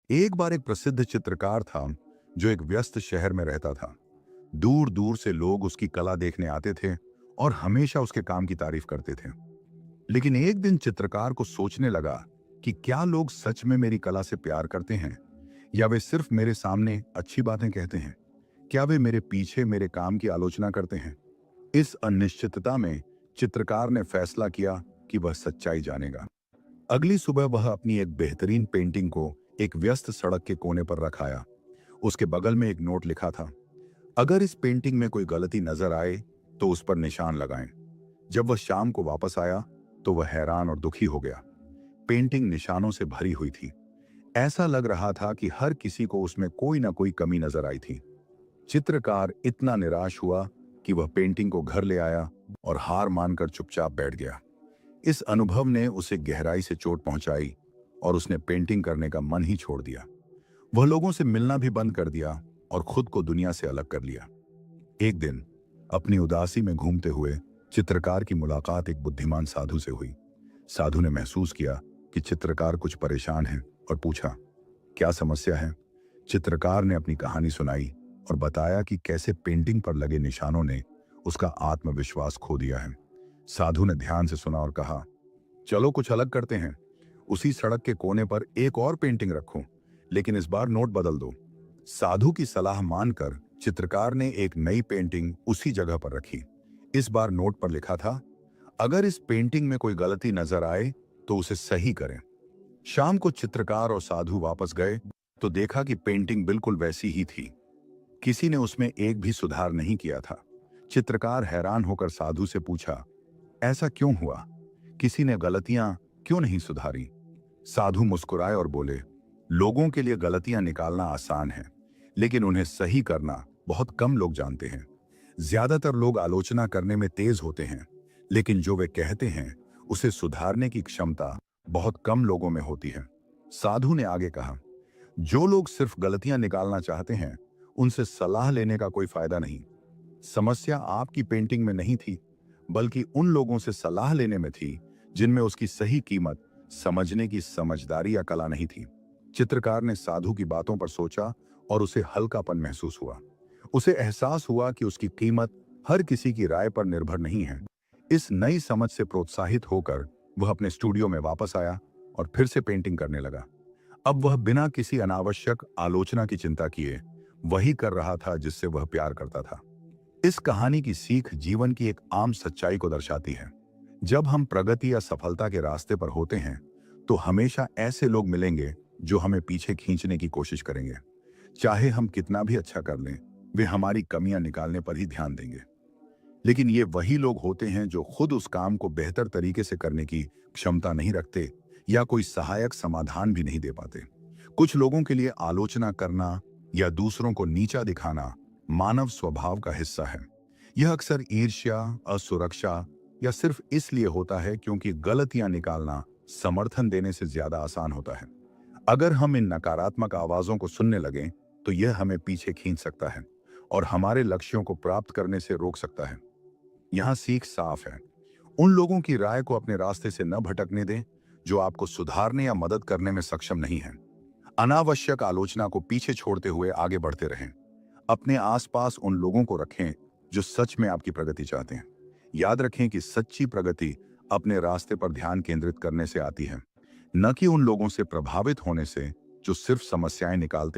एक बार एक प्रसिद्ध चित्रकार था जो एक व्यस्त शहर में रहता था। दूर दूर से लोग उसकी कला देखने आते थे और हमेशा उसके काम की तारीफ करते थे। लेकिन एक दिन चित्रकार को सोचने लगा कि क्या लोग सच में मेरी कला से प्यार करते हैं या वे सिर्फ मेरे सामने अच्छी बातें कहते हैं। क्या वे मेरे पीछे मेरे काम की आलोचना करते हैं। इस अनिश्चितता में चित्रकार ने फैसला किया कि वह सच्चाई जानेगा। अगली सुबह वह अपनी एक बेहतरीन पेंटिंग को एक व्यस्त सड़क के कोने पर रखाया। उसके बगल में एक नोट लिखा था, अगर इस पेंटिंग में कोई गलती नजर आए तो उस पर निशान लगाएं। जब वह शाम को वापस आया तो वह हैरान और दुखी हो गया। पेंटिंग निशानों से भरी हुई थी। ऐसा लग रहा था कि हर किसी को उसमें कोई ना कोई कमी नजर आई थी। चित्रकार इतना निराश हुआ कि वह पेंटिंग को घर ले आया और हार मानकर चुपचाप बैठ गया। इस अनुभव ने उसे गहराई से चोट पहुंचाई और उसने पेंटिंग करने का मन ही छोड़ दिया। वह लोगों से मिलना भी बंद कर दिया और खुद को दुनिया से अलग कर लिया। एक दिन अपनी उदासी में घूमते हुए चित्रकार की मुलाकात एक बुद्धिमान साधु से हुई। साधु ने महसूस किया कि चित्रकार कुछ परेशान है और पूछा, क्या समस्या है। चित्रकार ने अपनी कहानी सुनाई और बताया कि कैसे पेंटिंग पर लगे निशानों ने उसका आत्मविश्वास खो दिया है। साधु ने ध्यान से सुना और कहा, चलो कुछ अलग करते हैं। उसी सड़क के कोने पर एक और पेंटिंग रखो, लेकिन इस बार नोट बदल दो। साधु की सलाह मानकर चित्रकार ने एक नई पेंटिंग उसी जगह पर रखी। इस बार नोट पर लिखा था, अगर इस पेंटिंग में कोई गलती नजर आए तो उसे सही करें। शाम को चित्रकार और साधु वापस गए तो देखा कि पेंटिंग बिल्कुल वैसी ही थी। किसी ने उसमें एक भी सुधार नहीं किया था। चित्रकार हैरान होकर साधु से पूछा, ऐसा क्यों हुआ। किसी ने गलतियां क्यों नहीं सुधारी। साधु मुस्कुराए और बोले, लोगों के लिए गलतियां निकालना आसान है, लेकिन उन्हें सही करना बहुत कम लोग जानते हैं। ज्यादातर लोग आलोचना करने में तेज होते हैं, लेकिन जो वे कहते हैं उसे सुधारने की क्षमता बहुत कम लोगों में होती है। साधु ने आगे कहा, जो लोग सिर्फ गलतियां निकालना चाहते हैं उनसे सलाह लेने का कोई फायदा नहीं। समस्या आपकी पेंटिंग में नहीं थी, बल्कि उन लोगों से सलाह लेने में थी जिनमें उसकी सही कीमत समझने की समझदारी या कला नहीं थी। चित्रकार ने साधु की बातों पर सोचा और उसे हल्कापन महसूस हुआ। उसे एहसास हुआ कि उसकी कीमत हर किसी की राय पर निर्भर नहीं है। इस नई समझ से प्रोत्साहित होकर वह अपने स्टूडियो में वापस आया और फिर से पेंटिंग करने लगा। अब वह बिना किसी अनावश्यक आलोचना की चिंता किए वही कर रहा था जिससे वह प्यार करता था। इस कहानी की सीख जीवन की एक आम सच्चाई को दर्शाती है। जब हम प्रगति या सफलता के रास्ते पर होते हैं तो हमेशा ऐसे लोग मिलेंगे जो हमें पीछे खींचने की कोशिश करेंगे। चाहे हम कितना भी अच्छा कर लें, वे हमारी कमियां निकालने पर ही ध्यान देंगे। लेकिन ये वही लोग होते हैं जो खुद उस काम को बेहतर तरीके से करने की क्षमता नहीं रखते या कोई सहायक समाधान भी नहीं दे पाते। कुछ लोगों के लिए आलोचना करना या दूसरों को नीचा दिखाना मानव स्वभाव का हिस्सा है। यह अक्सर ईर्ष्या, असुरक्षा या सिर्फ इसलिए होता है क्योंकि गलतियां निकालना समर्थन देने से ज्यादा आसान होता है। अगर हम इन नकारात्मक आवाजों को सुनने लगें तो यह हमें पीछे खींच सकता है और हमारे लक्ष्यों को प्राप्त करने से रोक सकता है। यहाँ सीख साफ है, उन लोगों की राय को अपने रास्ते से न भटकने दें जो आपको सुधारने या मदद करने में सक्षम नहीं है। अनावश्यक आलोचना को पीछे छोड़ते हुए आगे बढ़ते रहें। अपने आसपास उन लोगों को रखें जो सच में आपकी प्रगति चाहते हैं। याद रखें कि सच्ची प्रगति अपने रास्ते पर ध्यान केंद्रित करने से आती है, न कि उन लोगों से प्रभावित होने से जो सिर्फ समस्याएं निकालते हैं।